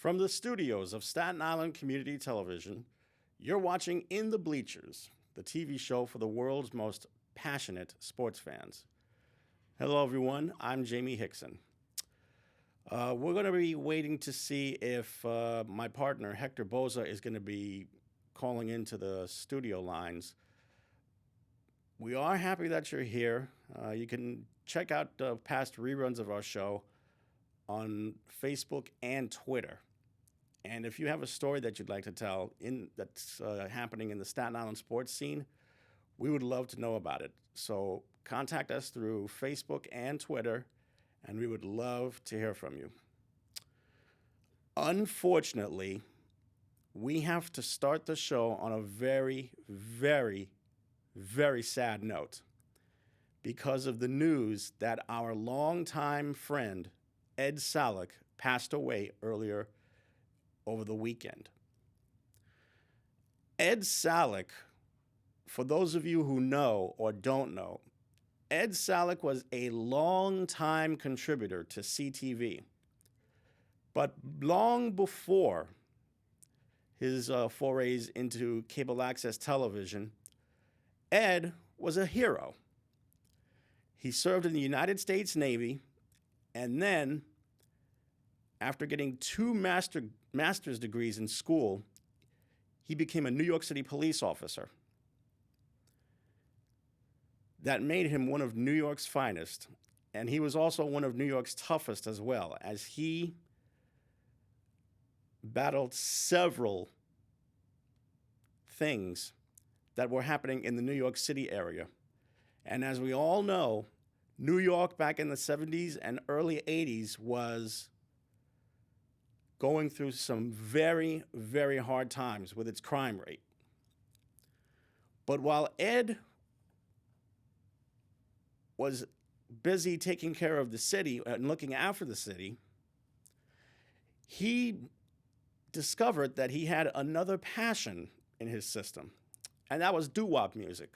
From the studios of Staten Island Community Television, you're watching In the Bleachers, the TV show for the world's most passionate sports fans. Hello, everyone. I'm Jaime Hixson. We're going to be waiting to see if my partner, Hector Bosa, is going to be calling into the studio lines. We are happy that you're here. You can check out past reruns of our show on Facebook and Twitter. And if you have a story that you'd like to tell that's happening in the Staten Island sports scene, we would love to know about it. So contact us through Facebook and Twitter, and we would love to hear from you. Unfortunately, we have to start the show on a very, very, very sad note because of the news that our longtime friend, Ed Salick, passed away earlier over the weekend. Ed Salick, for those of you who know or don't know, Ed Salick was a long-time contributor to CTV. But long before his forays into cable access television, Ed was a hero. He served in the United States Navy, and then, after getting two master's degrees in school, he became a New York City police officer. That made him one of New York's finest, and he was also one of New York's toughest as well, as he battled several things that were happening in the New York City area. And as we all know, New York back in the 70s and early 80s was going through some very, very hard times with its crime rate. But while Ed was busy taking care of the city and looking after the city, he discovered that he had another passion in his system, and that was doo-wop music.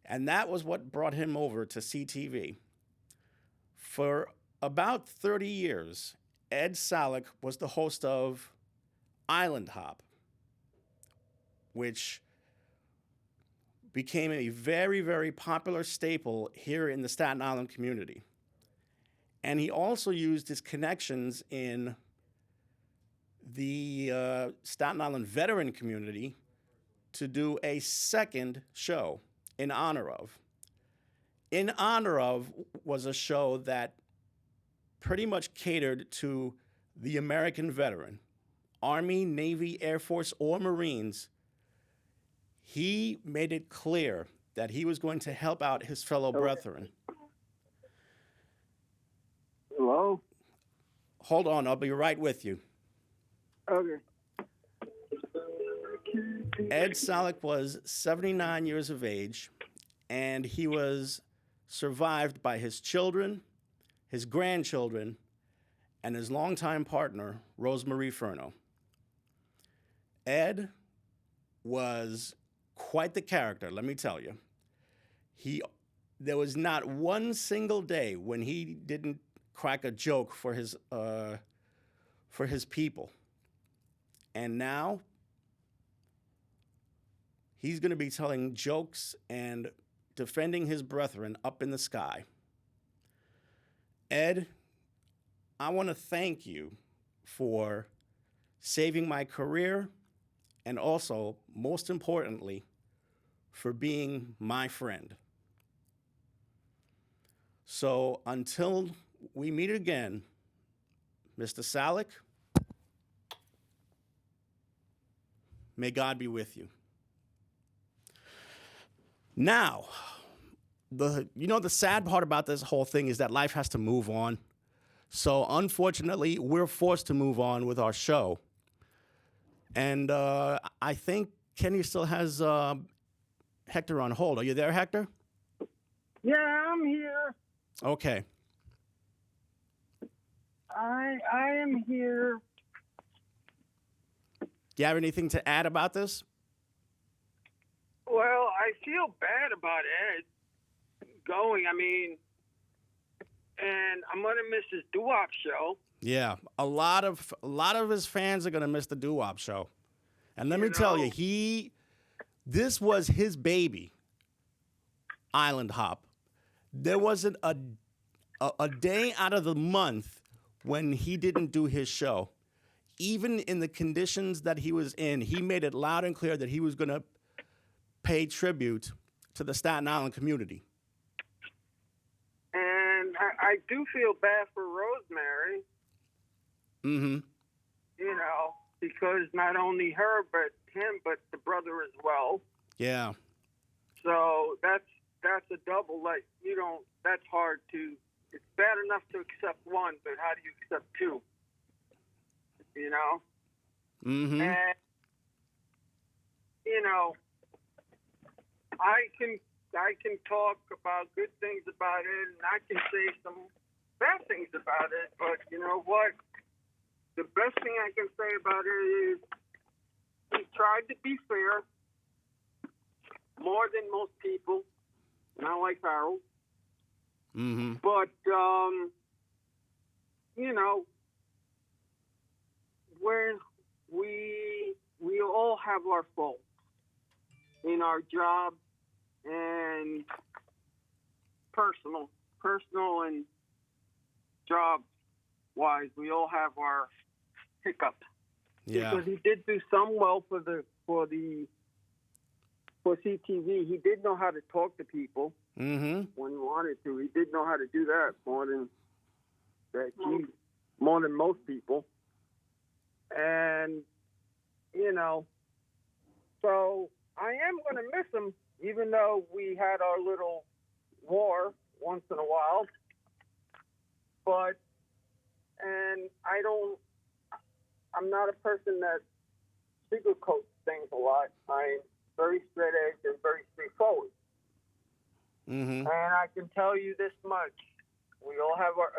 And that was what brought him over to CTV. For about 30 years, Ed Salick was the host of Island Hop, which became a very, very popular staple here in the Staten Island community. And he also used his connections in the Staten Island veteran community to do a second show in honor of. In Honor Of was a show that pretty much catered to the American veteran, Army, Navy, Air Force, or Marines. He made it clear that he was going to help out his fellow brethren. Hello? Hold on, I'll be right with you. Okay. Ed Salick was 79 years of age, and he was survived by his children, his grandchildren, and his longtime partner, Rosemarie Furno. Ed was quite the character, let me tell you. There was not one single day when he didn't crack a joke for his people. And now, he's going to be telling jokes and defending his brethren up in the sky. Ed, I want to thank you for saving my career and also, most importantly, for being my friend. So until we meet again, Mr. Salick, may God be with you. Now, the sad part about this whole thing is that life has to move on. So unfortunately, we're forced to move on with our show. And I think Kenny still has Hector on hold. Are you there, Hector? Yeah, I'm here. Okay. I am here. Do you have anything to add about this? Well, I feel bad about Ed going. I mean, and I'm going to miss his doo-wop show. Yeah, a lot of his fans are gonna miss the doo-wop show. And let You me tell know, you, this was his baby, Island Hop. There wasn't a day out of the month when he didn't do his show. Even in the conditions that he was in, he made it loud and clear that he was gonna pay tribute to the Staten Island community. and I do feel bad for Rosemary, Mm-hmm. because not only her, but him, but the brother as well. Yeah. So that's a double. Like that's hard to. It's bad enough to accept one, but how do you accept two? You know, Mm-hmm. and you know, I can talk about good things about it, and I can say some bad things about it. But you know what? The best thing I can say about it is he tried to be fair more than most people, not like Harold. Mm-hmm. But you know, where we all have our faults in our job and personal and job wise, we all have our hiccups. Yeah. Because he did do some well for CTV. He did know how to talk to people Mm-hmm. when he wanted to. He did know how to do that more than most people. And so I am going to miss him, even though we had our little war once in a while. I'm not a person that sugarcoats things a lot. I'm very straight edge and very straightforward. Mm-hmm. And I can tell you this much. We all have our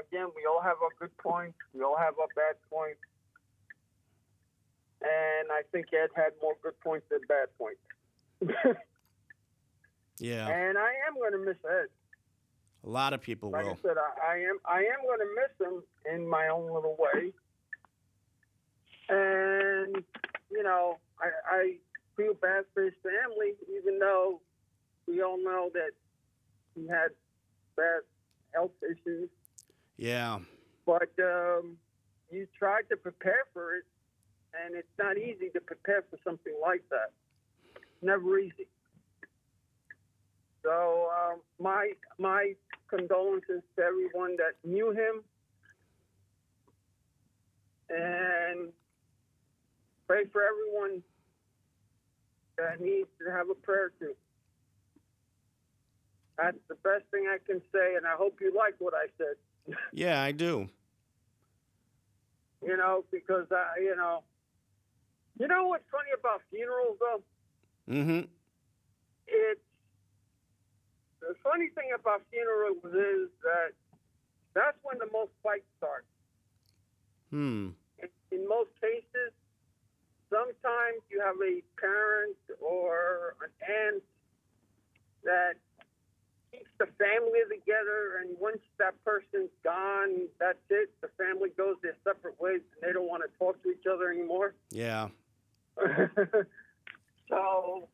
good points. We all have our bad points. And I think Ed had more good points than bad points. Yeah. And I am going to miss Ed. A lot of people Like will. I said, I am going to miss him in my own little way. And I feel bad for his family, even though we all know that he had bad health issues. Yeah. But you tried to prepare for it, and it's not easy to prepare for something like that. It's never easy. So my condolences to everyone that knew him, and pray for everyone that needs to have a prayer to. That's the best thing I can say, and I hope you like what I said. Yeah, I do. Because what's funny about funerals, though? Mm-hmm. The funny thing about funerals is that that's when the most fights start. Hmm. In most cases, sometimes you have a parent or an aunt that keeps the family together, and once that person's gone, that's it. The family goes their separate ways, and they don't want to talk to each other anymore. Yeah. So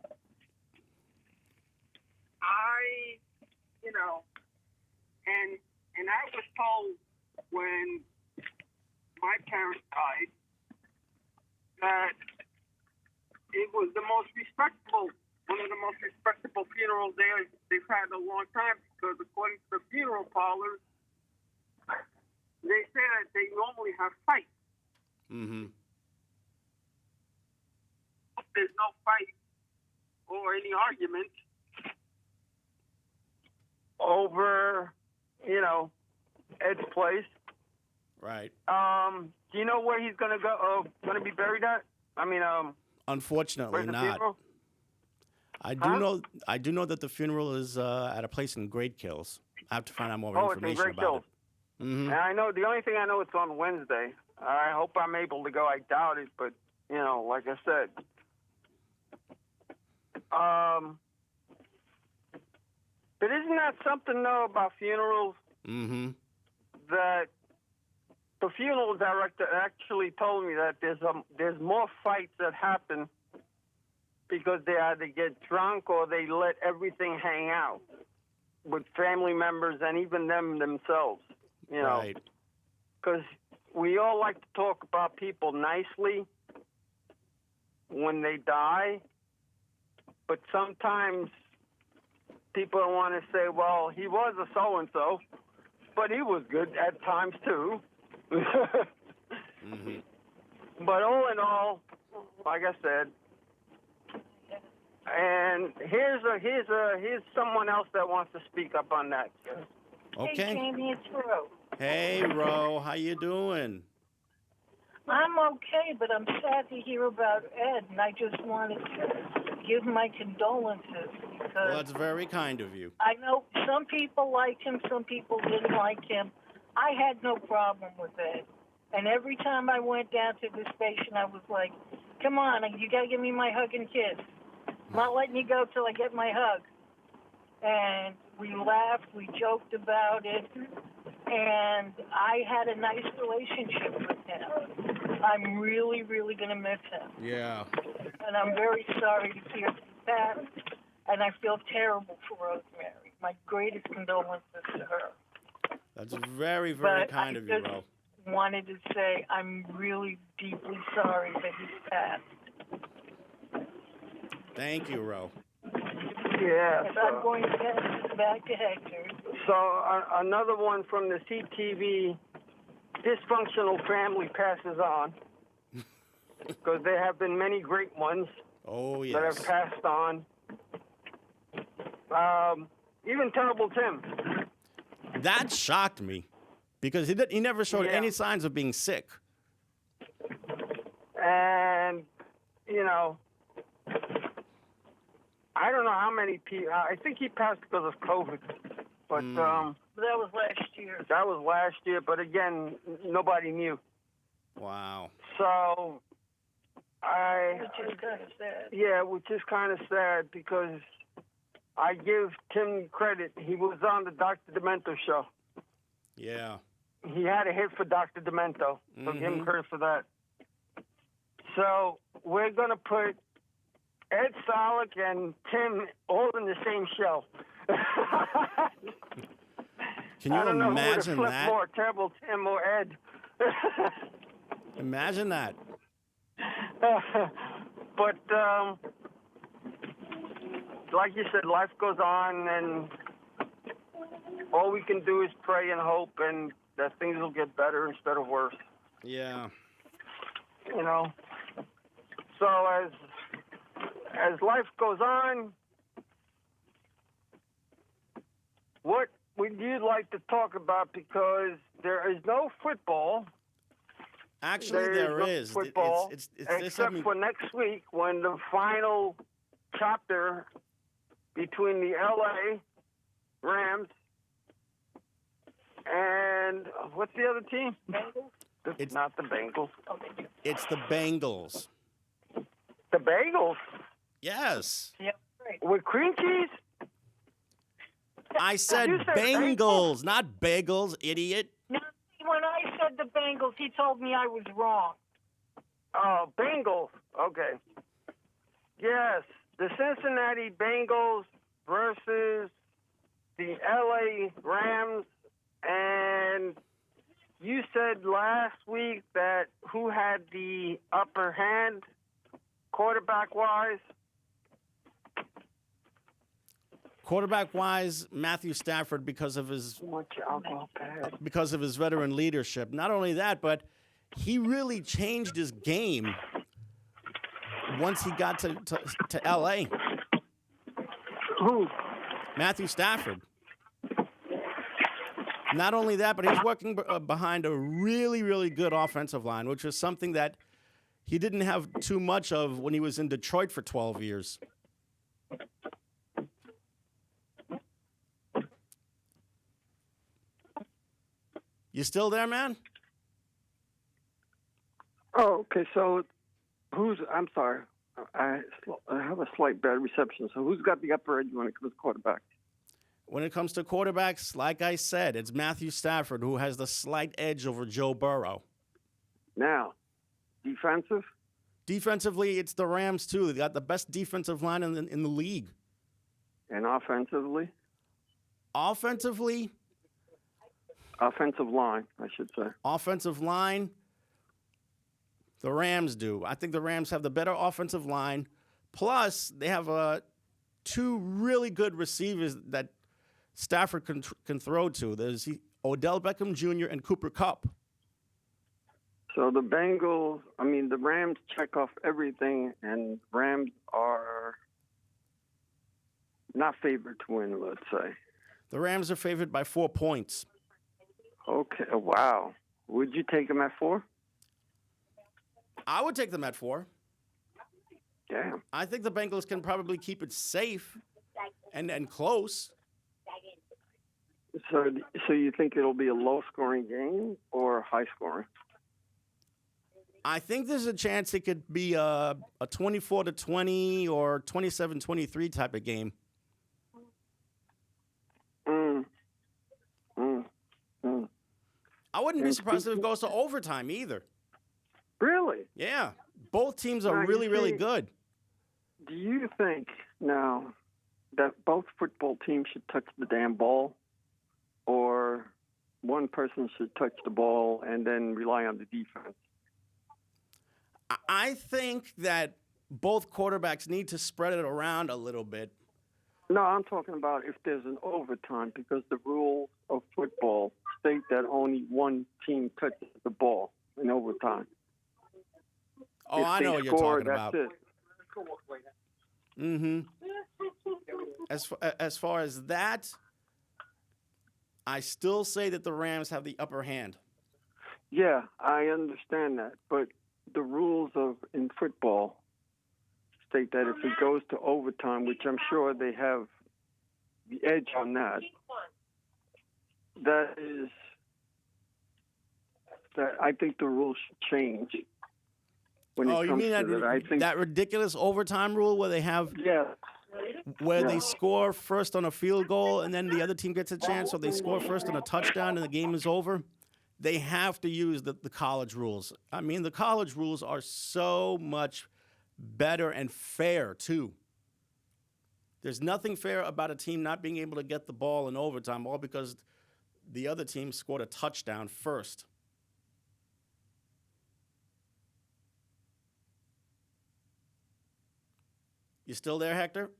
and I was told when my parents died that it was one of the most respectable funerals they've had in a long time, because according to the funeral parlors, they say that they normally have fights. Mm-hmm. There's no fight or any argument over, Ed's place. Right. Do you know where he's gonna go? Gonna be buried at? Unfortunately, where's the not. funeral? I do know that the funeral is at a place in Great Kills. I have to find out more Oh, it's in information Great about Kills. it. Mm-hmm. And I know the only thing I know it's on Wednesday. I hope I'm able to go. I doubt it, but like I said. But isn't that something though about funerals? Mm-hmm. That the funeral director actually told me that there's more fights that happen because they either get drunk or they let everything hang out with family members and even them themselves, you know. Right. Because we all like to talk about people nicely when they die, but sometimes people don't want to say, well, he was a so-and-so, but he was good at times too. Mm-hmm. But all in all, like I said, and here's someone else that wants to speak up on that. Okay. Hey, Jamie, it's Ro. Hey, Ro, how you doing? I'm okay, but I'm sad to hear about Ed, and I just wanted to give my condolences because Well, that's very kind of you. I know some people liked him, some people didn't like him. I had no problem with Ed. And every time I went down to the station, I was like, come on, you got to give me my hug and kiss. I'm not letting you go till I get my hug. And we laughed, we joked about it, and I had a nice relationship with him. I'm really, really going to miss him. Yeah. And I'm very sorry to hear that, and I feel terrible for Rosemary. My greatest condolences to her. That's very, very But kind I of you, just Ro. wanted to say I'm really deeply sorry that he's passed. Thank you, Ro. Yeah. So I'm going to get back to Hector. So another one from the CTV, dysfunctional family passes on, because there have been many great ones that have passed on. Even Terrible Tim. That shocked me, because he never showed any signs of being sick. And, you know, I don't know how many people. I think he passed because of COVID. But that was last year. That was last year, but again, nobody knew. Wow. So which is kind of sad. Yeah, which is kind of sad because I give Tim credit. He was on the Dr. Demento show. Yeah. He had a hit for Dr. Demento, so give him credit for that. So we're going to put Ed Solek and Tim all in the same show. Can you I don't know imagine who would that? flip more, Terrible Tim or Ed. Imagine that. But like you said, life goes on, and all we can do is pray and hope, and that things will get better instead of worse. Yeah. You know. So as life goes on, what would you like to talk about? Because there is no football. Actually, there is. Football, It's except for next week when the final chapter between the LA Rams and what's the other team? Bengals? It's not the Bengals. It's the Bengals. The Bagels? Yes. Yep, right. With cream cheese? I said You said Bengals, not bagels, idiot. No, when I said the Bengals, he told me I was wrong. Oh, Bengals. Okay. Yes, the Cincinnati Bengals versus the LA Rams. And you said last week that who had the upper hand quarterback-wise? Quarterback-wise, Matthew Stafford because of his veteran leadership. Not only that, but he really changed his game once he got to L.A. Who? Matthew Stafford. Not only that, but he's working behind a really, really good offensive line, which is something that he didn't have too much of when he was in Detroit for 12 years. You still there, man? Oh, okay. So I'm sorry. I have a slight bad reception. So who's got the upper edge when it comes to quarterback? When it comes to quarterbacks, like I said, it's Matthew Stafford who has the slight edge over Joe Burrow. Now, defensive? Defensively, it's the Rams, too. They got the best defensive line in the league. And offensively? Offensively? Offensive line, I should say. Offensive line, the Rams do. I think the Rams have the better offensive line. Plus, they have two really good receivers that Stafford can throw to. There's Odell Beckham Jr. and Cooper Kupp. So the Rams check off everything, and Rams are not favored to win, let's say. The Rams are favored by 4 points. Okay, wow. Would you take them at 4? I would take them at 4. Damn. I think the Bengals can probably keep it safe and close. So you think it'll be a low-scoring game or high-scoring? I think there's a chance it could be a 24-20 or 27-23 type of game. I wouldn't be surprised if it goes to overtime either. Really? Yeah. Both teams are Now, really, really good. Do you think now that both football teams should touch the damn ball, or one person should touch the ball and then rely on the defense? I think that both quarterbacks need to spread it around a little bit. No, I'm talking about if there's an overtime, because the rules of football state that only one team touches the ball in overtime. Oh, If I they know what you're score, talking about. That's it. Mm-hmm. As far as that, I still say that the Rams have the upper hand. Yeah, I understand that, but the rules in football state that if it goes to overtime, which I'm sure they have the edge on that, that I think the rules should change. When Oh, it you comes mean to I think that ridiculous overtime rule where they have they score first on a field goal and then the other team gets a chance, so they score first on a touchdown and the game is over? They have to use the college rules. I mean, the college rules are so much better and fair, too. There's nothing fair about a team not being able to get the ball in overtime, all because the other team scored a touchdown first. You still there, Hector?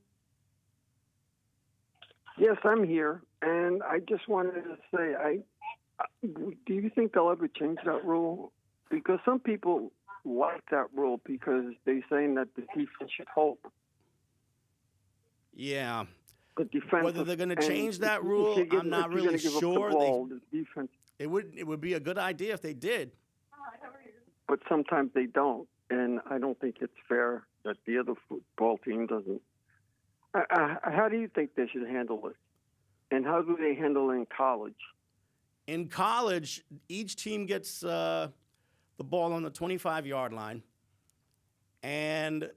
Yes, I'm here, and I just wanted to say, do you think they'll ever change that rule? Because some people like that rule because they're saying that the defense should hold. Yeah. The defense. Whether they're going to change that rule, I'm not really sure. The defense. It would be a good idea if they did. But sometimes they don't, and I don't think it's fair that the other football team doesn't. How do you think they should handle it? And how do they handle it in college? In college, each team gets the ball on the 25-yard line, and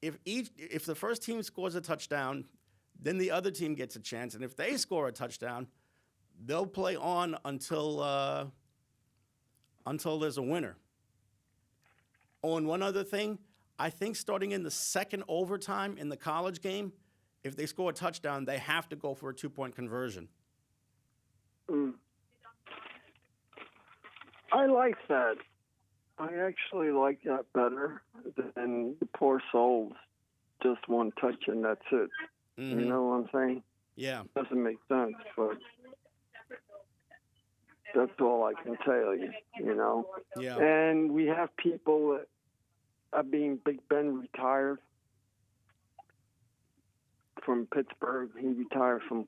if the first team scores a touchdown, then the other team gets a chance, and if they score a touchdown, they'll play on until there's a winner. Oh, and one other thing, I think starting in the second overtime in the college game, if they score a touchdown, they have to go for a 2-point conversion. I like that. I actually like that better than the poor souls, just one touch and that's it. Mm-hmm. You know what I'm saying? Yeah. Doesn't make sense, but that's all I can tell you, you know? Yeah. And we have people that are being Big Ben retired from Pittsburgh. He retired from.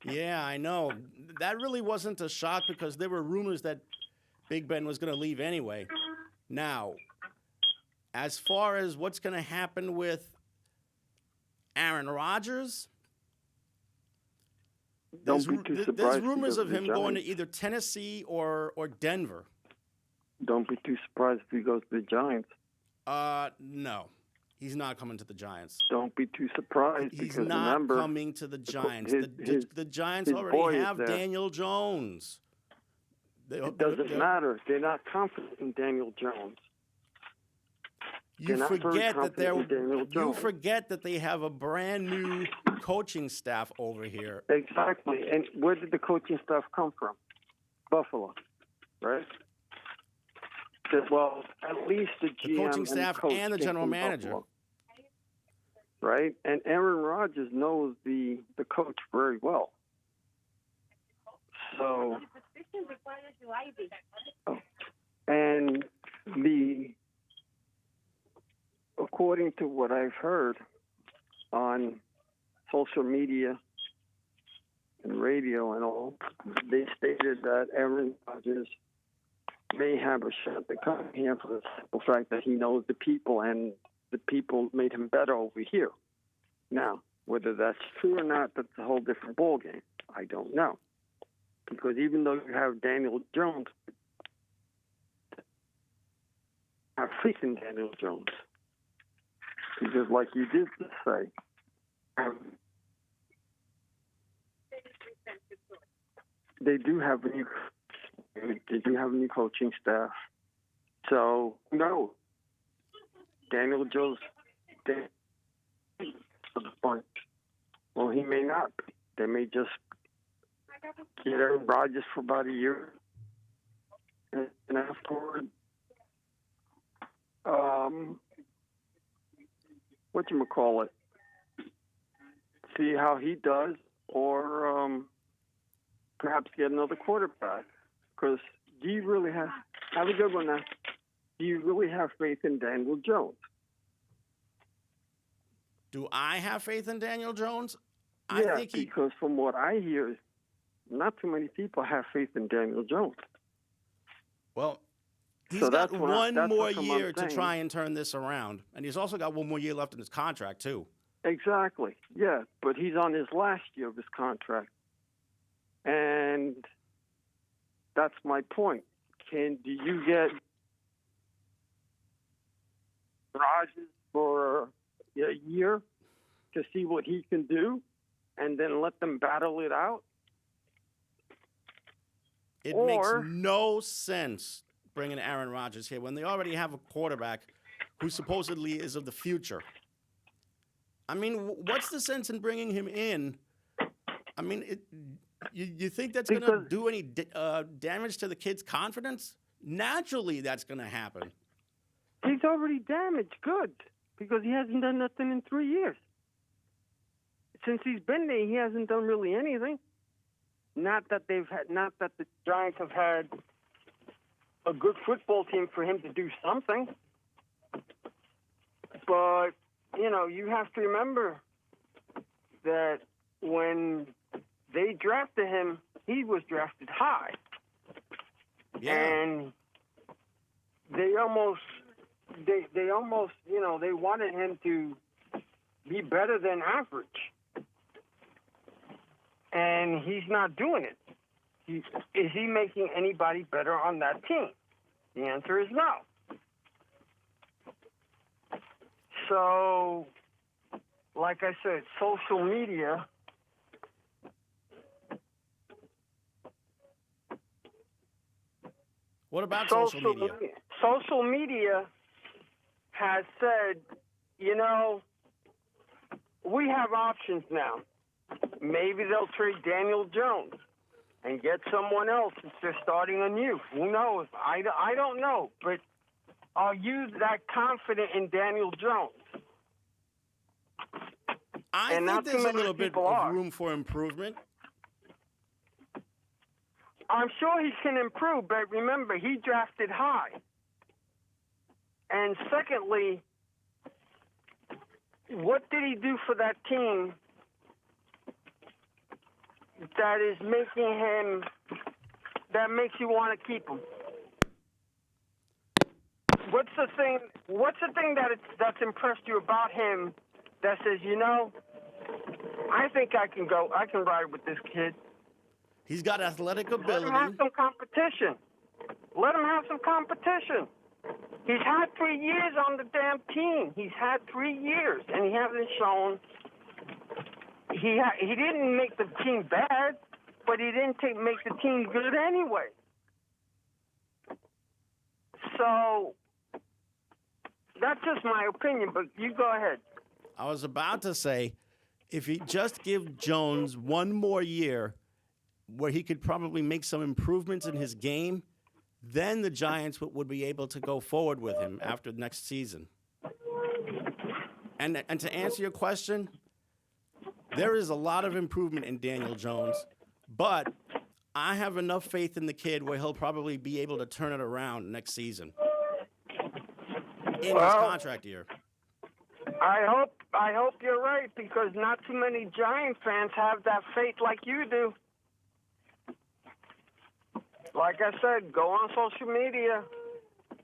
Yeah, I know. That really wasn't a shock because there were rumors that Big Ben was going to leave anyway. Now, as far as what's going to happen with Aaron Rodgers, there's rumors of him going to either Tennessee or Denver. Don't be too surprised if he goes to the Giants. No. He's not coming to the Giants. Don't be too surprised He's because not remember, coming to the Giants. his The Giants boy already is have there. Daniel Jones. It doesn't matter. They're not confident in Daniel Jones. You They're not very forget that confident in Daniel you Jones. forget that they have a brand new coaching staff over here. Exactly. And where did the coaching staff come from? Buffalo, right? Well, at least the GM The coaching staff coach and the came general from manager. Buffalo, right? And Aaron Rodgers knows the coach very well. So, and according to what I've heard on social media and radio and all, they stated that Aaron Rodgers may have a shot to come here for the simple fact that he knows the people and the people made him better over here. Now, whether that's true or not, that's a whole different ballgame. I don't know. Because even though you have Daniel Jones, have faith in Daniel Jones. Because like you did say, they do have a new coaching staff. So no, Daniel Jones to the point. Well, he may not be. They may just get Aaron Rodgers for about a year, and afterward, whatchamacallit, see how he does, or perhaps get another quarterback. Because do you really have a good one now? Do you really have faith in Daniel Jones? Do I have faith in Daniel Jones? Yeah, I think because from what I hear, not too many people have faith in Daniel Jones. Well, he's So got that's one more I'm year to saying. try and turn this around. And he's also got one more year left in his contract, too. Exactly. Yeah, but he's on his last year of his contract. And that's my point. Do you get Rodgers for a year to see what he can do and then let them battle it out? It makes no sense bringing Aaron Rodgers here when they already have a quarterback who supposedly is of the future. I mean, what's the sense in bringing him in? I mean, you think that's going to do any damage to the kid's confidence? Naturally, that's going to happen. He's already damaged good because he hasn't done nothing in 3 years. Since he's been there, he hasn't done really anything. Not that the Giants have had a good football team for him to do something. But, you have to remember that when they drafted him, he was drafted high. Yeah. And they almost, they wanted him to be better than average. And he's not doing it. Is he making anybody better on that team? The answer is no. So, like I said, social media What about social media? Social media has said, we have options now. Maybe they'll trade Daniel Jones and get someone else since they're starting anew. Who knows? I don't know. But are you that confident in Daniel Jones? I think there's a little bit of room for improvement. I'm sure he can improve, but remember, he drafted high. And secondly, what did he do for that team that is making him, that makes you want to keep him? What's the thing that's impressed you about him that says, I think I can ride with this kid? He's got athletic Let ability. him have some competition. He's had 3 years on the damn team. He's had 3 years, and he hasn't shown. He didn't make the team bad, but he didn't make the team good anyway. So that's just my opinion, but you go ahead. I was about to say, if he just give Jones one more year where he could probably make some improvements in his game, then the Giants would be able to go forward with him after next season. And to answer your question, there is a lot of improvement in Daniel Jones, but I have enough faith in the kid where he'll probably be able to turn it around next season in his contract year. I hope you're right, because not too many Giant fans have that faith like you do. Like I said, go on social media.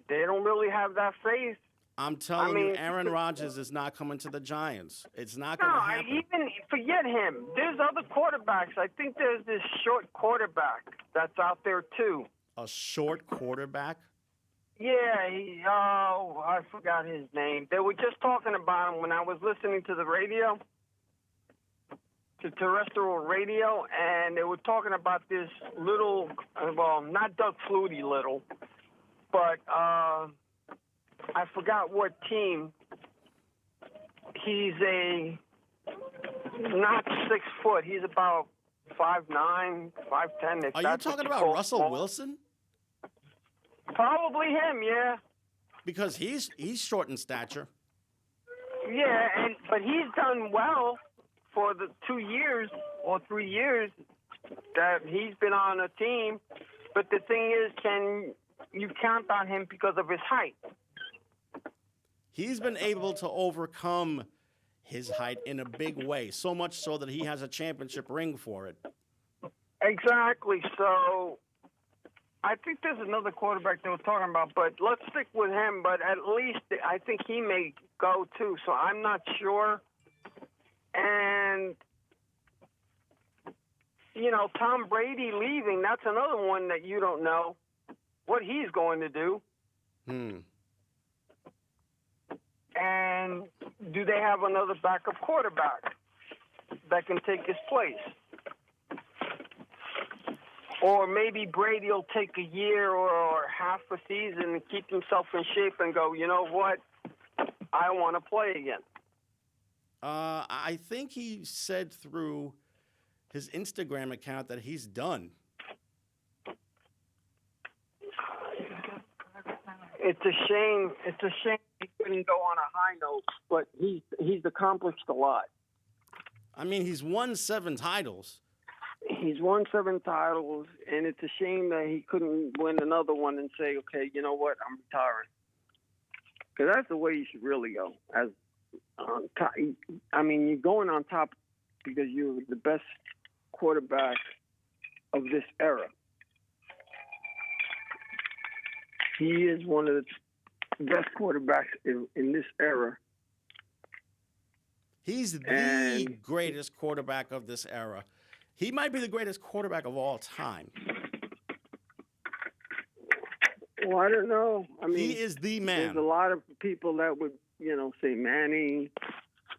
They don't really have that faith. I'm telling you, Aaron Rodgers is not coming to the Giants. It's not going to happen. Even forget him. There's other quarterbacks. I think there's this short quarterback that's out there too. A short quarterback? Yeah, I forgot his name. They were just talking about him when I was listening to the radio, to terrestrial radio, and they were talking about this little, well, not Doug Flutie little, but I forgot what team. He's not 6 foot. He's about 5'9", 5'10". Are you talking about Russell Wilson? Probably him, yeah. Because he's short in stature. Yeah, but he's done well for the 2 years or 3 years that he's been on a team. But the thing is, can you count on him because of his height? He's been able to overcome his height in a big way, so much so that he has a championship ring for it. Exactly. So I think there's another quarterback they were talking about, but let's stick with him. But at least I think he may go too, so I'm not sure. And, Tom Brady leaving, that's another one that you don't know what he's going to do. And do they have another backup quarterback that can take his place? Or maybe Brady will take a year or half a season and keep himself in shape and go, you know what, I want to play again. I think he said through his Instagram account that he's done. It's a shame. It's a shame he couldn't go on a high note, but he's accomplished a lot. I mean, he's won 7 titles. He's won 7 titles, and it's a shame that he couldn't win another one and say, okay, you know what, I'm retiring. Because that's the way you should really go. As you're going on top because you're the best quarterback of this era. He is one of the best quarterbacks in this era. He's the greatest quarterback of this era. He might be the greatest quarterback of all time. Well, I don't know. I mean, he is the man. There's a lot of people that would, say Manning.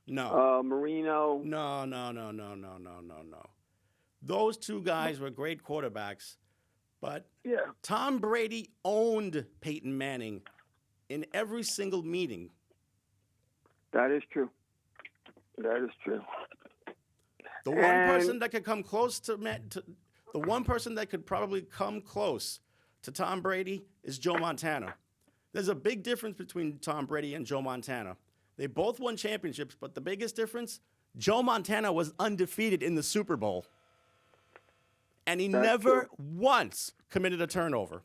No. Marino. No. Those 2 guys were great quarterbacks, but Tom Brady owned Peyton Manning in every single meeting. That is true. That is true. The one person that could come close the one person that could probably come close to Tom Brady is Joe Montana. There's a big difference between Tom Brady and Joe Montana. They both won championships, but the biggest difference, Joe Montana was undefeated in the Super Bowl. And he never once committed a turnover.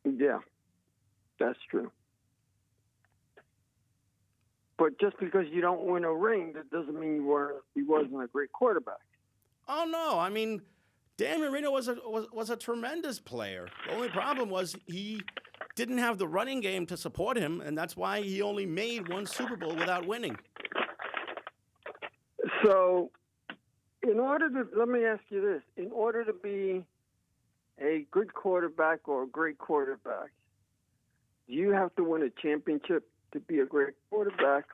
Yeah, that's true. But just because you don't win a ring, that doesn't mean he wasn't a great quarterback. Oh no! I mean, Dan Marino was a tremendous player. The only problem was he didn't have the running game to support him, and that's why he only made 1 Super Bowl without winning. So, let me ask you this: in order to be a good quarterback or a great quarterback, Do you have to win a championship to be a great quarterback?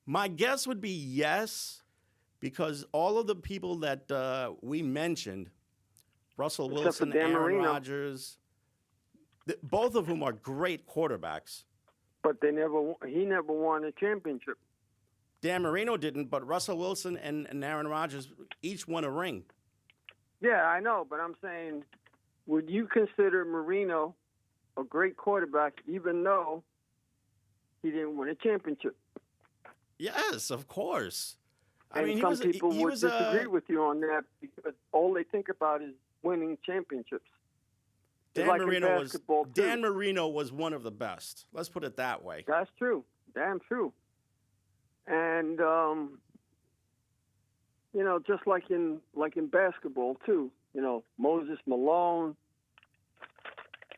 My guess would be yes, because all of the people that we mentioned, Russell Except for Wilson, Dan Aaron Marino. Rodgers, both of whom are great quarterbacks. But he never won a championship. Dan Marino didn't, but Russell Wilson and Aaron Rodgers each won a ring. Yeah, I know, but I'm saying, would you consider Marino a great quarterback even though he didn't win a championship? Yes, of course. And some people would disagree with you on that because all they think about is winning championships. Dan like Marino was one of the best. Let's put it that way. That's true. Damn true. And just like in basketball too, Moses Malone.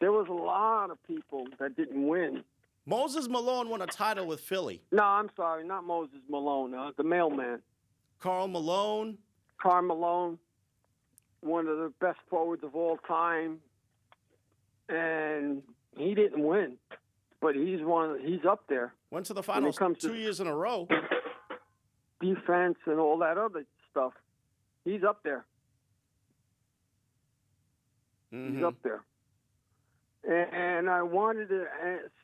There was a lot of people that didn't win. Moses Malone won a title with Philly. No, I'm sorry, not Moses Malone. The mailman. Karl Malone, one of the best forwards of all time, and he didn't win, but he's up there. Went to the finals 2 years in a row. Defense and all that other stuff. He's up there. Mm-hmm. He's up there. And I wanted to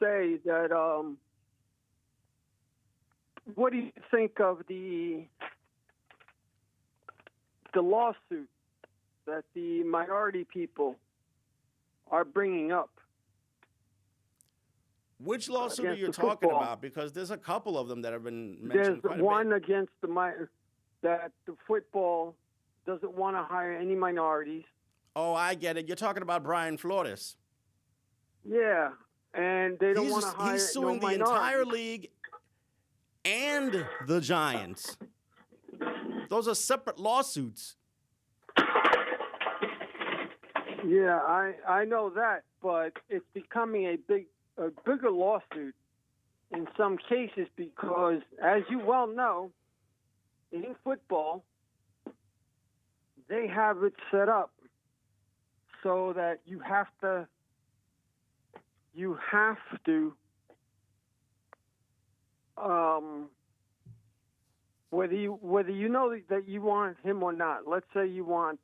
say that, what do you think of the lawsuit that the minority people are bringing up? Which lawsuit are you talking about? Because there's a couple of them that have been mentioned. There's one against that the football doesn't want to hire any minorities. Oh, I get it. You're talking about Brian Flores. Yeah, and they don't want to hire He's suing the entire league and the Giants. Those are separate lawsuits. Yeah, I know that, but it's becoming a bigger lawsuit in some cases because, as you well know, in football, they have it set up so that you have to whether you know that you want him or not. Let's say you want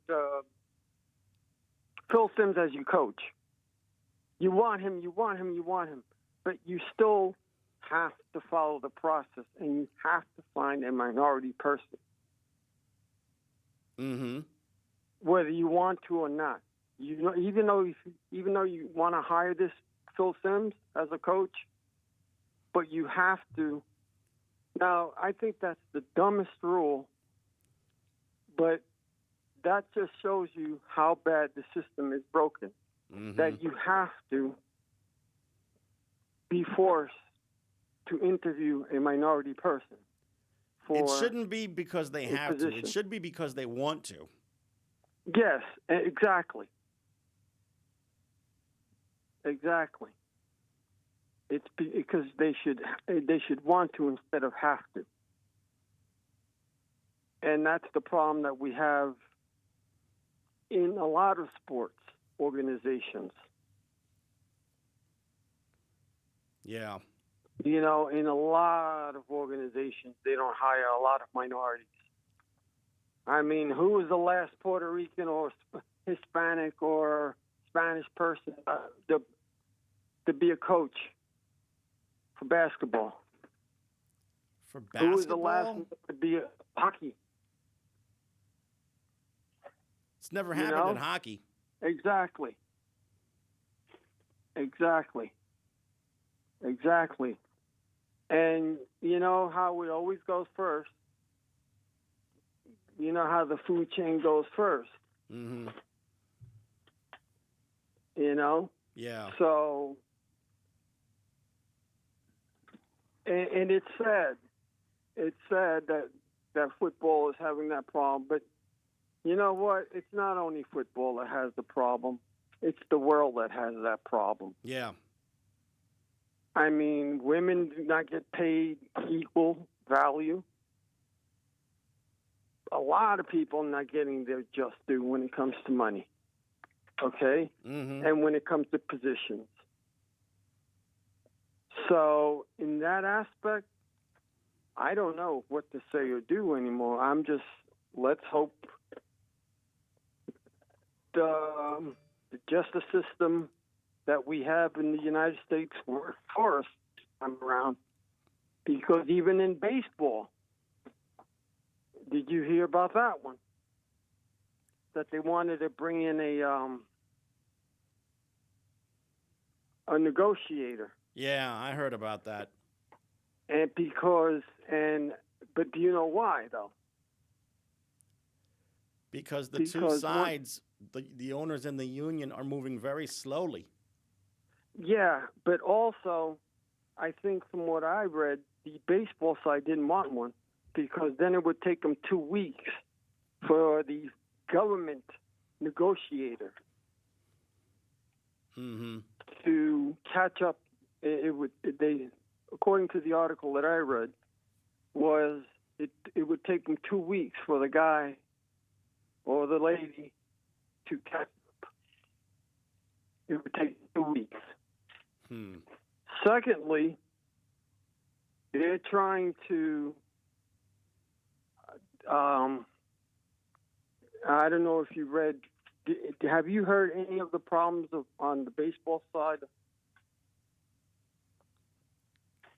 Phil Simms as your coach. You want him, but you still have to follow the process, and you have to find a minority person. Mm-hmm. Whether you want to or not. Even though you want to hire this Phil Simms as a coach, but you have to. Now, I think that's the dumbest rule, but that just shows you how bad the system is broken. Mm-hmm. That you have to be forced to interview a minority person. It shouldn't be because they have to. It should be because they want to. Yes, exactly. Exactly. It's because they should want to instead of have to. And that's the problem that we have in a lot of sports organizations. Yeah. In a lot of organizations, they don't hire a lot of minorities. I mean, who was the last Puerto Rican or Hispanic or Spanish person to be a coach for basketball? For basketball? Who was the last one to be a hockey? It's never happened in hockey. Exactly. And you know how it always goes first? You know how the food chain goes first? Mm-hmm. Yeah. So, and it's sad. It's sad that football is having that problem. But you know what? It's not only football that has the problem. It's the world that has that problem. Yeah. I mean, women do not get paid equal value. A lot of people are not getting their just due when it comes to money. okay? Mm-hmm. And when it comes to positions. So in that aspect, I don't know what to say or do anymore. Let's hope the justice system that we have in the United States works for us this time around. Because even in baseball, did you hear about that one? That they wanted to bring in a negotiator. Yeah, I heard about that. But do you know why though? Because the two sides, the owners and the union, are moving very slowly. Yeah, but also, I think from what I read, the baseball side didn't want one because then it would take them 2 weeks for the government negotiator to catch up. According to the article that I read, it would take them 2 weeks for the guy or the lady to catch up. It would take 2 weeks. Secondly, they're trying to. I don't know if you read. Have you heard any of the problems on the baseball side?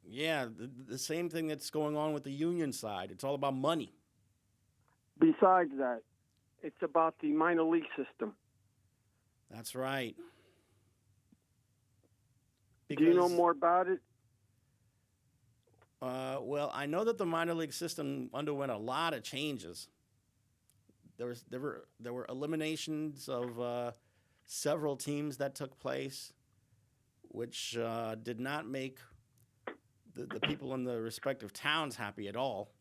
Yeah, the same thing that's going on with the union side. It's all about money. Besides that, it's about the minor league system. That's right. Do you know more about it? Well, I know that the minor league system underwent a lot of changes. There were eliminations of several teams that took place, which did not make the people in the respective towns happy at all.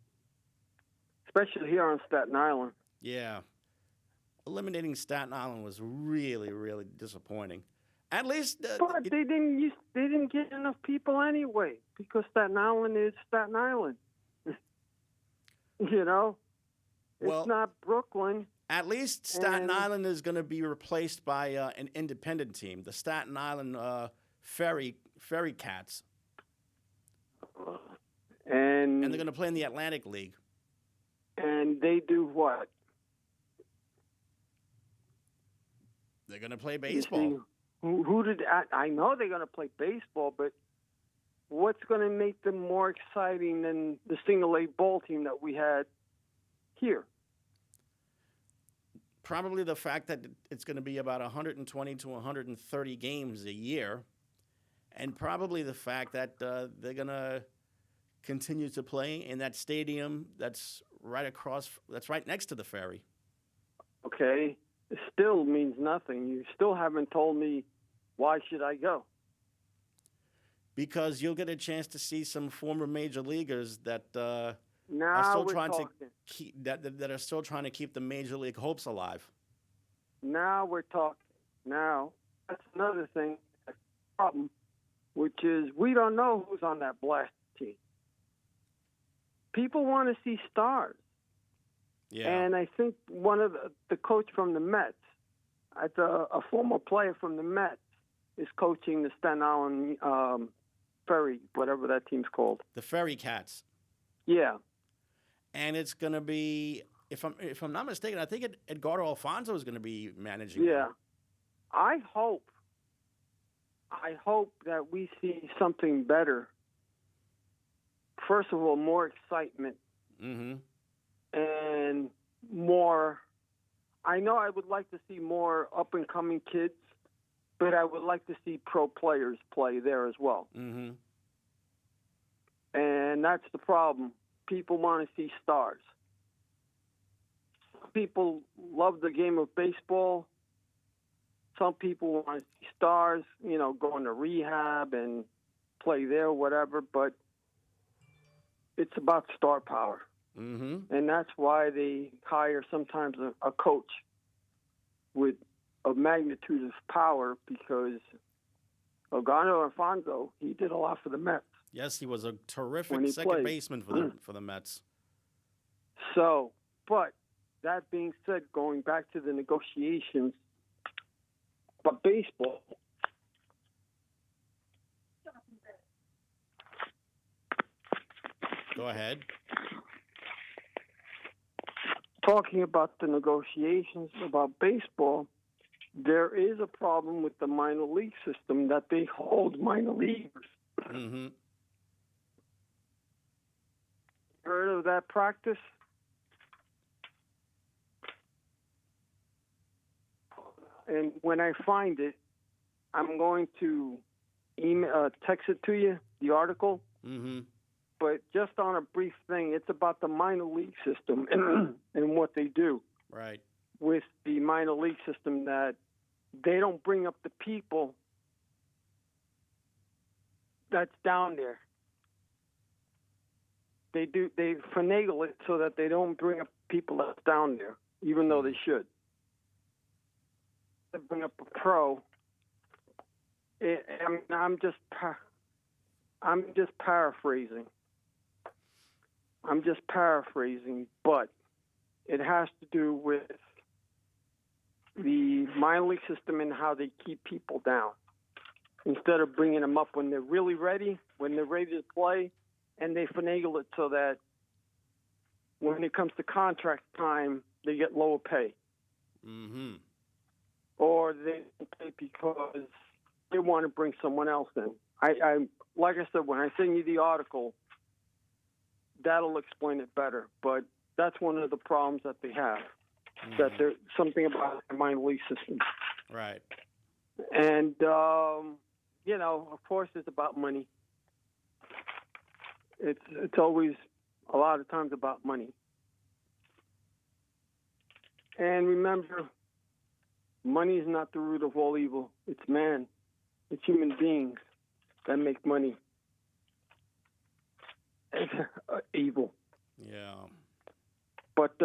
Especially here on Staten Island. Yeah. Eliminating Staten Island was really, really disappointing. At least, but they didn't get enough people anyway because Staten Island is Staten Island. You know, it's not Brooklyn. At least Staten Island is going to be replaced by an independent team, the Staten Island Ferry Cats, and they're going to play in the Atlantic League. And they do what? They're going to play baseball. I know they're going to play baseball, but what's going to make them more exciting than the single A ball team that we had here? Probably the fact that it's going to be about 120 to 130 games a year, and probably the fact that they're going to continue to play in that stadium that's right next to the ferry. Okay. It still means nothing. You still haven't told me why should I go. Because you'll get a chance to see some former major leaguers that are still trying to keep the major league hopes alive. Now we're talking. Now that's another thing, problem, which is we don't know who's on that blast team. People want to see stars. Yeah. And I think one of the coach from the Mets, a former player from the Mets, is coaching the Staten Island Ferry, whatever that team's called. The Ferry Cats. Yeah. And it's going to be, if I'm not mistaken, I think Edgardo Alfonso is going to be managing. Yeah. Them. I hope that we see something better. First of all, more excitement. Mm-hmm. And more, I know I would like to see more up-and-coming kids, but I would like to see pro players play there as well. Mm-hmm. And that's the problem. People want to see stars. People love the game of baseball. Some people want to see stars, going to rehab and play there, whatever, but it's about star power. Mm-hmm. And that's why they hire sometimes a coach with a magnitude of power because Edgardo Alfonso, he did a lot for the Mets. Yes, he was a terrific second baseman for the Mets. So, but that being said, going back to the negotiations, about baseball. Go ahead. Talking about the negotiations about baseball, there is a problem with the minor league system that they hold minor leaguers. Mm-hmm. Heard of that practice? And when I find it, I'm going to text it to you, the article. Mm-hmm. But just on a brief thing, it's about the minor league system and what they do Right. with the minor league system, that they don't bring up the people that's down there. They finagle it so that they don't bring up people that's down there, even though they should. They bring up a pro. I'm just paraphrasing. But it has to do with the minor league system and how they keep people down. Instead of bringing them up when they're really ready, when they're ready to play, and they finagle it so that when it comes to contract time, they get lower pay. Mm-hmm. Or they pay because they want to bring someone else in. I like I said, when I send you the article, that'll explain it better. But that's one of the problems that they have, that there's something about the minor league system. Right. And, of course, it's about money. It's always a lot of times about money. And remember, money is not the root of all evil. It's man. It's human beings that make money evil. Yeah. But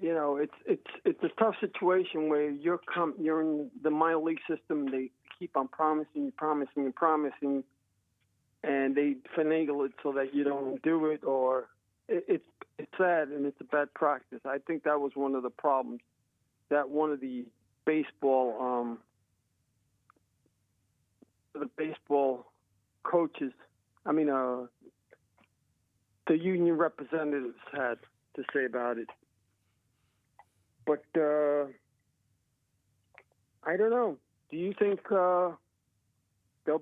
it's a tough situation where you're in the minor league system. They keep on promising, and they finagle it so that you don't do it, or it's sad and it's a bad practice. I think that was one of the problems that one of the baseball coaches, the union representatives had to say about it. But I don't know. Do you think they'll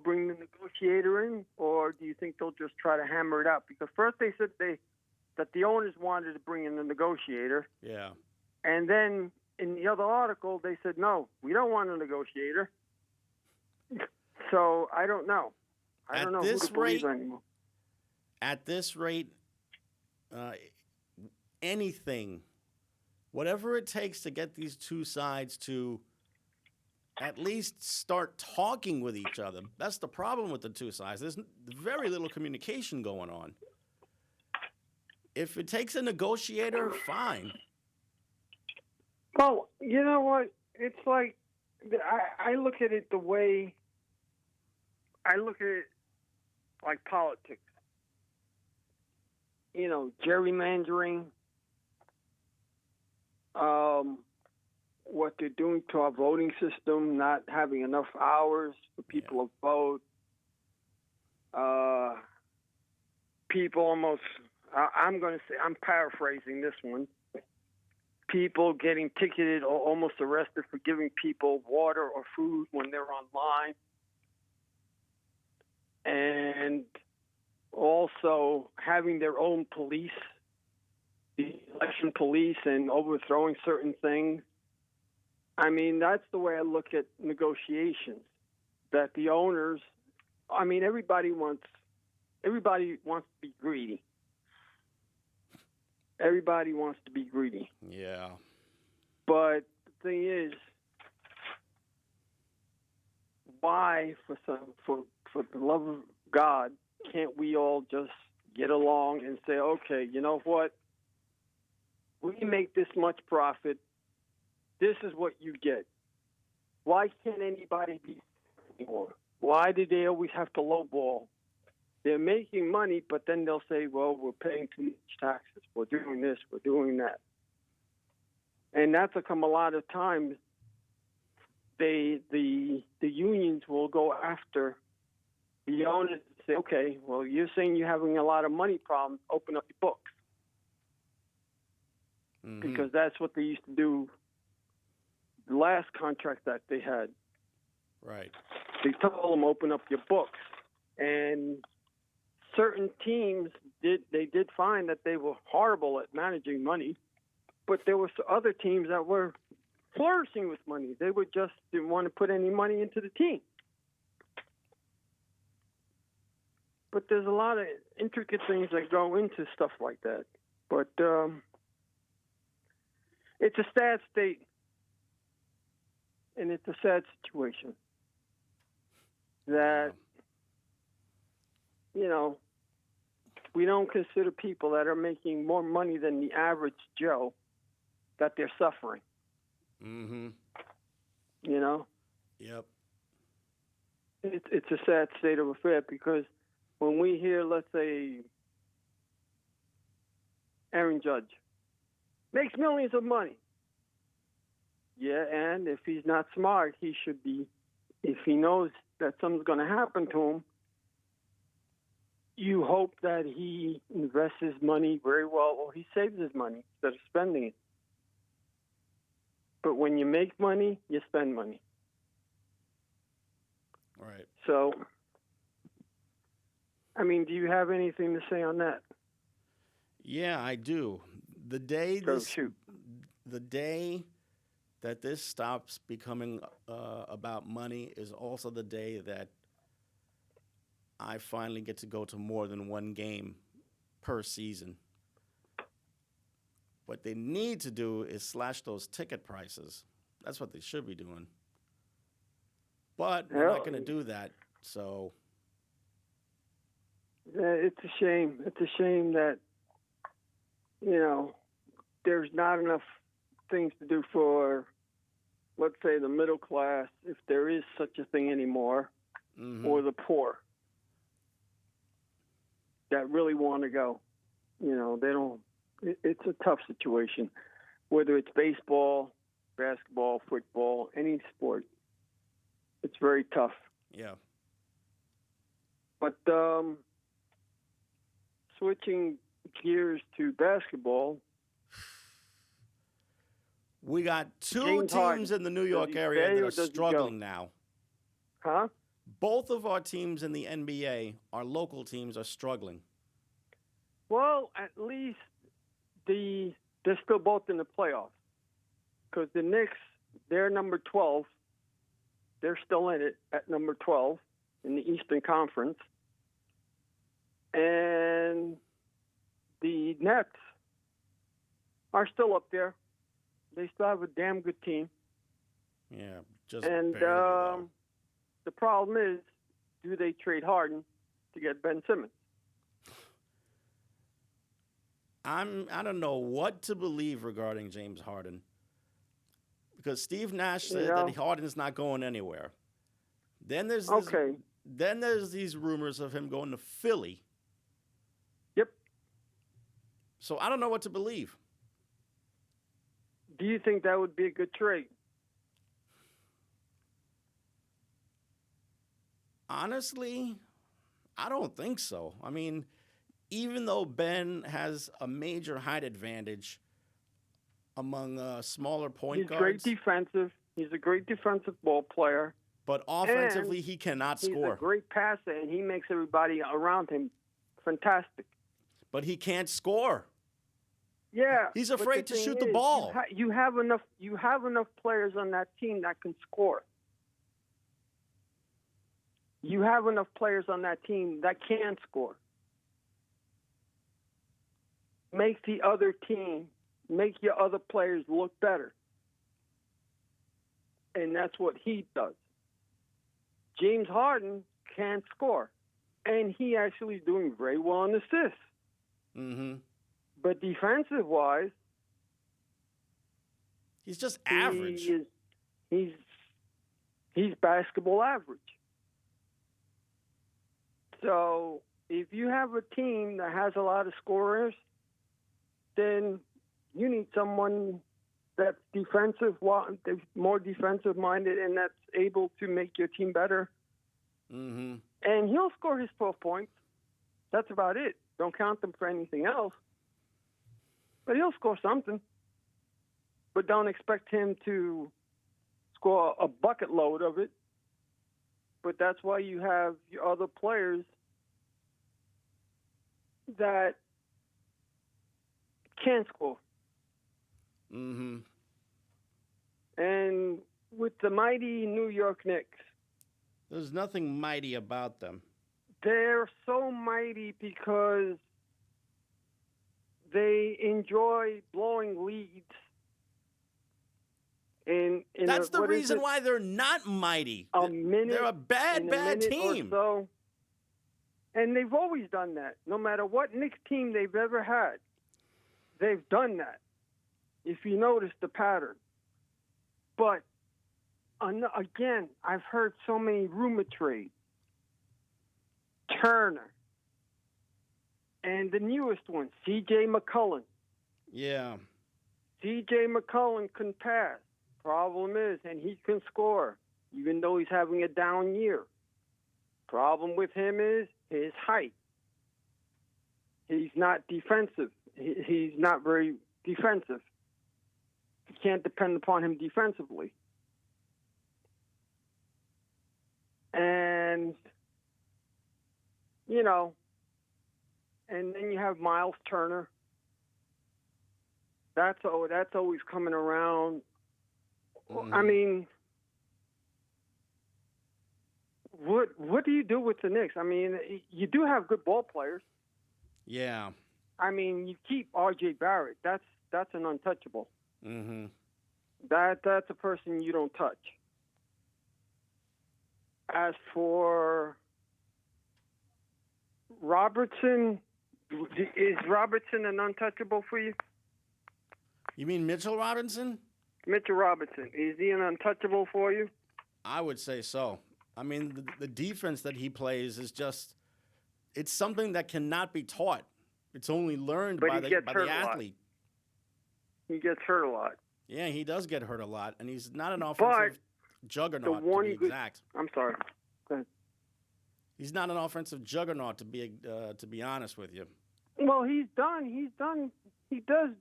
bring the negotiator in, or do you think they'll just try to hammer it out? Because first they said that the owners wanted to bring in the negotiator. Yeah. And then in the other article, they said, no, we don't want a negotiator. So I don't know. I don't know who to believe anymore. At this rate, anything, whatever it takes to get these two sides to at least start talking with each other. That's the problem with the two sides. There's very little communication going on. If it takes a negotiator, fine. Well, you know what? It's like I look at it the way I look at it like politics. Gerrymandering, what they're doing to our voting system, not having enough hours for people to vote. People almost, I'm going to say, I'm paraphrasing this one. People getting ticketed or almost arrested for giving people water or food when they're online. And also having their own police, the election police, and overthrowing certain things. That's the way I look at negotiations. That the owners, everybody wants to be greedy. Everybody wants to be greedy. Yeah. But the thing is, why, for the love of God, can't we all just get along and say, okay, you know what? We make this much profit. This is what you get. Why can't anybody be anymore? Why do they always have to lowball? They're making money, but then they'll say, well, we're paying too much taxes. We're doing this. We're doing that. And that's come a lot of times. The unions will go after the owners and say, okay, well, you're saying you're having a lot of money problems, open up your books. Mm-hmm. Because that's what they used to do the last contract that they had. Right. They told them open up your books. And certain teams did find that they were horrible at managing money, but there were other teams that were flourishing with money. They didn't want to put any money into the team. But there's a lot of intricate things that go into stuff like that. But it's a sad state, and it's a sad situation that, we don't consider people that are making more money than the average Joe, that they're suffering. Mm-hmm. Yep. It's a sad state of affairs, because when we hear, let's say, Aaron Judge makes millions of money. Yeah, and if he's not smart, he should be, if he knows that something's going to happen to him, you hope that he invests his money very well, or he saves his money instead of spending it. But when you make money, you spend money. Right. So, do you have anything to say on that? Yeah, I do. The day that this stops becoming about money is also the day that I finally get to go to more than one game per season. What they need to do is slash those ticket prices. That's what they should be doing. But we're not going to do that, so. It's a shame. It's a shame that, there's not enough things to do for, let's say, the middle class, if there is such a thing anymore, Mm-hmm. or the poor that really want to go. They don't. It's a tough situation, whether it's baseball, basketball, football, any sport. It's very tough. Yeah. But switching gears to basketball, we got two James teams Harden, in the New York stay area that or are does he struggling go? now. Huh? Both of our teams in the NBA, our local teams, are struggling. Well, at least they're still both in the playoffs, because the Knicks, they're number 12. They're still in it at number 12 in the Eastern Conference. And the Nets are still up there. They still have a damn good team. Yeah, just And barely, though. the problem is, do they trade Harden to get Ben Simmons? I don't know what to believe regarding James Harden, because Steve Nash said that Harden's not going anywhere. Then there's these rumors of him going to Philly. Yep. So I don't know what to believe. Do you think that would be a good trade? Honestly, I don't think so. Even though Ben has a major height advantage among smaller point guards. He's great defensive. He's a great defensive ball player. But offensively, he cannot score. He's a great passer, and he makes everybody around him fantastic. But he can't score. Yeah. He's afraid to shoot the ball. You have enough players on that team that can score. You have enough players on that team that can score. Make your other players look better. And that's what he does. James Harden can't score. And he actually is doing very well on assists. Mm-hmm. But defensive-wise, he's just average. He's basketball average. So if you have a team that has a lot of scorers, then you need someone that's defensive, more defensive minded, and that's able to make your team better. Mm-hmm. And he'll score his 12 points. That's about it. Don't count them for anything else. But he'll score something. But don't expect him to score a bucket load of it. But that's why you have your other players that can score. Mm-hmm. And with the mighty New York Knicks, There's nothing mighty about them. they're so mighty because they enjoy blowing leads. That's the reason why they're not mighty. They're a bad team. So, and they've always done that. No matter what Knicks team they've ever had, they've done that. If you notice the pattern. But, again, I've heard so many rumor trades. Turner. And the newest one, C.J. McCollum. Yeah. C.J. McCollum can pass. Problem is, and he can score, even though he's having a down year. Problem with him is his height. He's not defensive. He's not very defensive. You can't depend upon him defensively. And, and then you have Miles Turner. That's always coming around. Mm-hmm. I mean, what do you do with the Knicks? I mean, you do have good ball players. Yeah. I mean, you keep R.J. Barrett. That's an untouchable. Mm-hmm. That's a person you don't touch. As for Robertson, is Robertson an untouchable for you? You mean Mitchell Robinson? Mitchell Robinson, is he an untouchable for you? I would say so. I mean, the defense that he plays is it's something that cannot be taught. It's only learned by the athlete. He gets hurt a lot. Yeah, he does get hurt a lot, and he's not an offensive juggernaut, to be exact. I'm sorry. Go ahead. He's not an offensive juggernaut, to be honest with you. Well, he does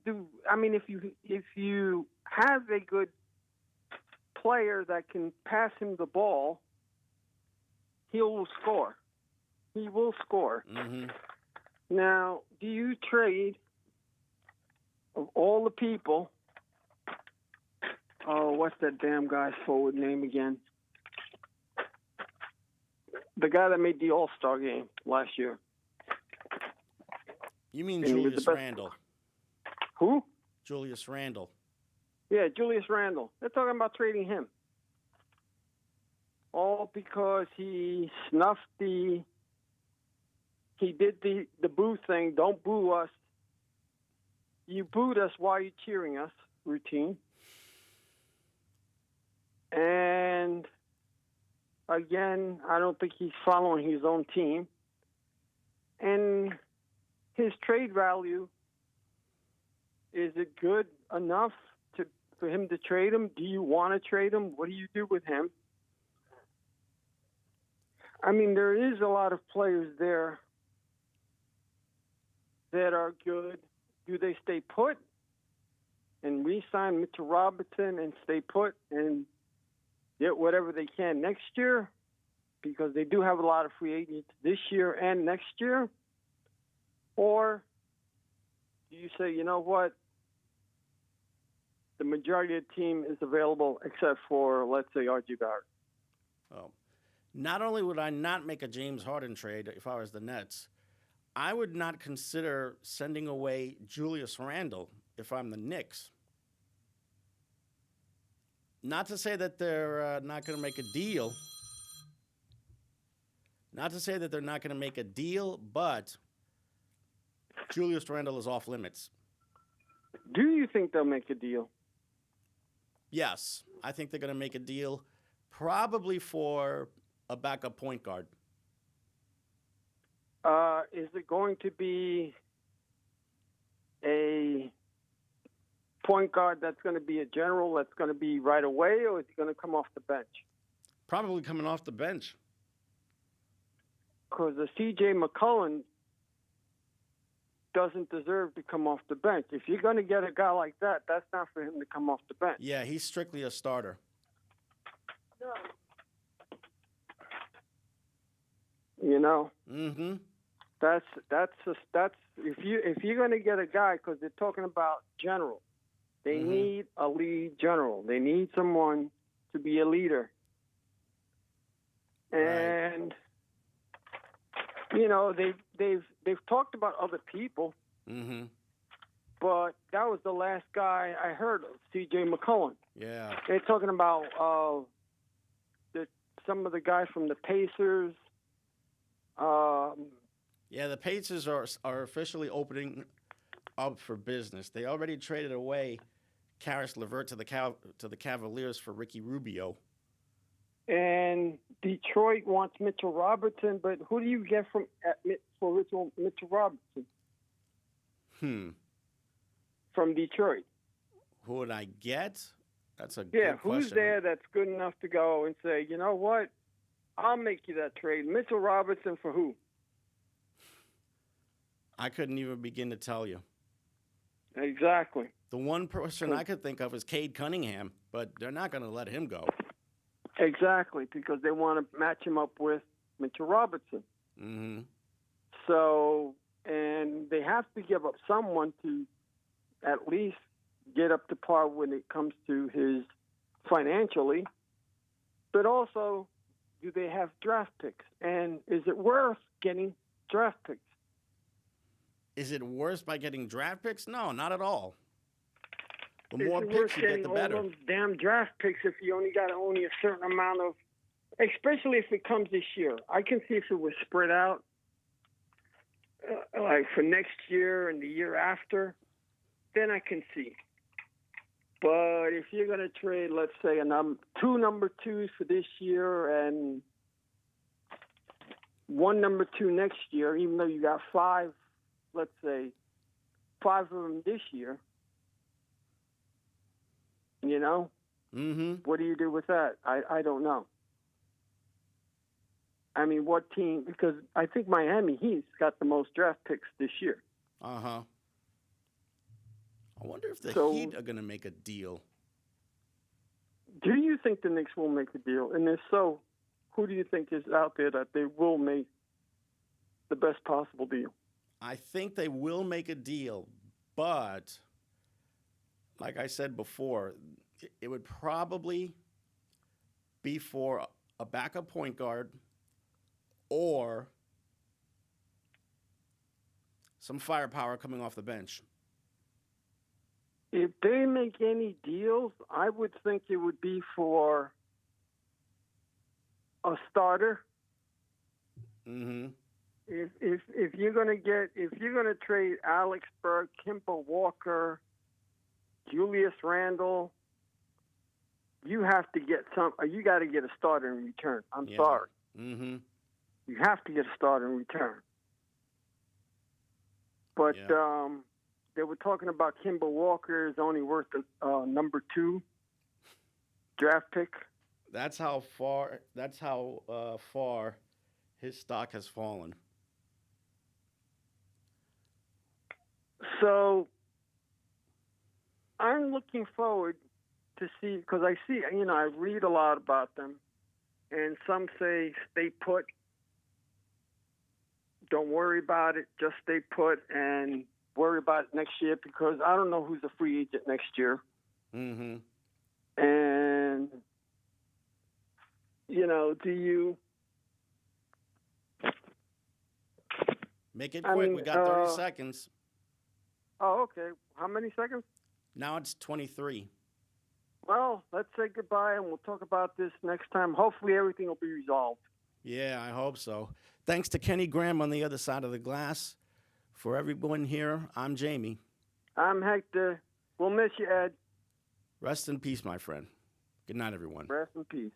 do. I mean, if you have a good player that can pass him the ball, he will score. He will score. Mm-hmm. Now, do you trade of all the people? Oh, what's that damn guy's forward name again? The guy that made the All-Star game last year. You mean Julius Randle? Who? Julius Randle. Yeah, Julius Randle. They're talking about trading him. All because he did the boo thing. Don't boo us. You booed us while you're cheering us routine. And again, I don't think he's following his own team. And his trade value, is it good enough for him to trade him? Do you want to trade him? What do you do with him? I mean, there is a lot of players there that are good. Do they stay put and re-sign Mitchell Robinson and stay put and get whatever they can next year? Because they do have a lot of free agents this year and next year. Or do you say, you know what? The majority of the team is available except for, let's say, R.J. Barrett. Oh. Not only would I not make a James Harden trade if I was the Nets, I would not consider sending away Julius Randle if I'm the Knicks. Not to say that they're not going to make a deal. Not to say that they're not going to make a deal, but Julius Randle is off limits. Do you think they'll make a deal? Yes, I think they're going to make a deal probably for a backup point guard. Is it going to be a point guard that's going to be a general that's going to be right away, or is he going to come off the bench? Probably coming off the bench. Because the C.J. McCollum doesn't deserve to come off the bench. If you're going to get a guy like that, that's not for him to come off the bench. Yeah, he's strictly a starter. You know, That's if you're going to get a guy, because they're talking about general, they need a lead general. They need someone to be a leader. And you know, they've talked about other people, but that was the last guy I heard of, C.J. McCollum. Yeah. They're talking about some of the guys from the Pacers. Yeah, the Pacers are officially opening up for business. They already traded away Karis LeVert to the Cavaliers for Ricky Rubio. And Detroit wants Mitchell Robertson, but who do you get for Mitchell Robertson? From Detroit. Who would I get? That's a good question. Who's there that's good enough to go and say, you know what, I'll make you that trade. Mitchell Robertson for who? I couldn't even begin to tell you. Exactly. The one person I could think of is Cade Cunningham, but they're not going to let him go. Exactly, because they want to match him up with Mitchell Robertson. So, and they have to give up someone to at least get up to par when it comes to his financially. But also, do they have draft picks? And is it worth getting draft picks? Is it worse by getting draft picks? No, not at all. The Is more it picks worth you get, getting the all better. those damn draft picks if you only got a certain amount of, especially if it comes this year. I can see if it was spread out, like for next year and the year after, then I can see. But if you're going to trade, let's say, two number twos for this year and one number two next year, even though you got five, let's say, five of them this year, you know, what do you do with that? I don't know. I mean, what team? Because I think Miami Heat's got the most draft picks this year. I wonder if the Heat are going to make a deal. Do you think the Knicks will make a deal? And if so, who do you think is out there that they will make the best possible deal? I think they will make a deal, but like I said before, it would probably be for a backup point guard or some firepower coming off the bench. If they make any deals, I would think it would be for a starter. If you're gonna trade Alex Berg, Kemba Walker, Julius Randle, you have to get you got to get a starter in return. I'm sorry. You have to get a starter in return. But they were talking about Kemba Walker is only worth a number 2 draft pick. That's how far his stock has fallen. So I'm looking forward to see, because I read a lot about them, and some say stay put. Don't worry about it. Just stay put and worry about it next year, because I don't know who's a free agent next year. And, do you... Make it quick. We got 30 seconds. Oh, okay. How many seconds? Now it's 23. Well, let's say goodbye, and we'll talk about this next time. Hopefully everything will be resolved. Yeah, I hope so. Thanks to Kenny Graham on the other side of the glass. For everyone here, I'm Jamie. I'm Hector. We'll miss you, Ed. Rest in peace, my friend. Good night, everyone. Rest in peace.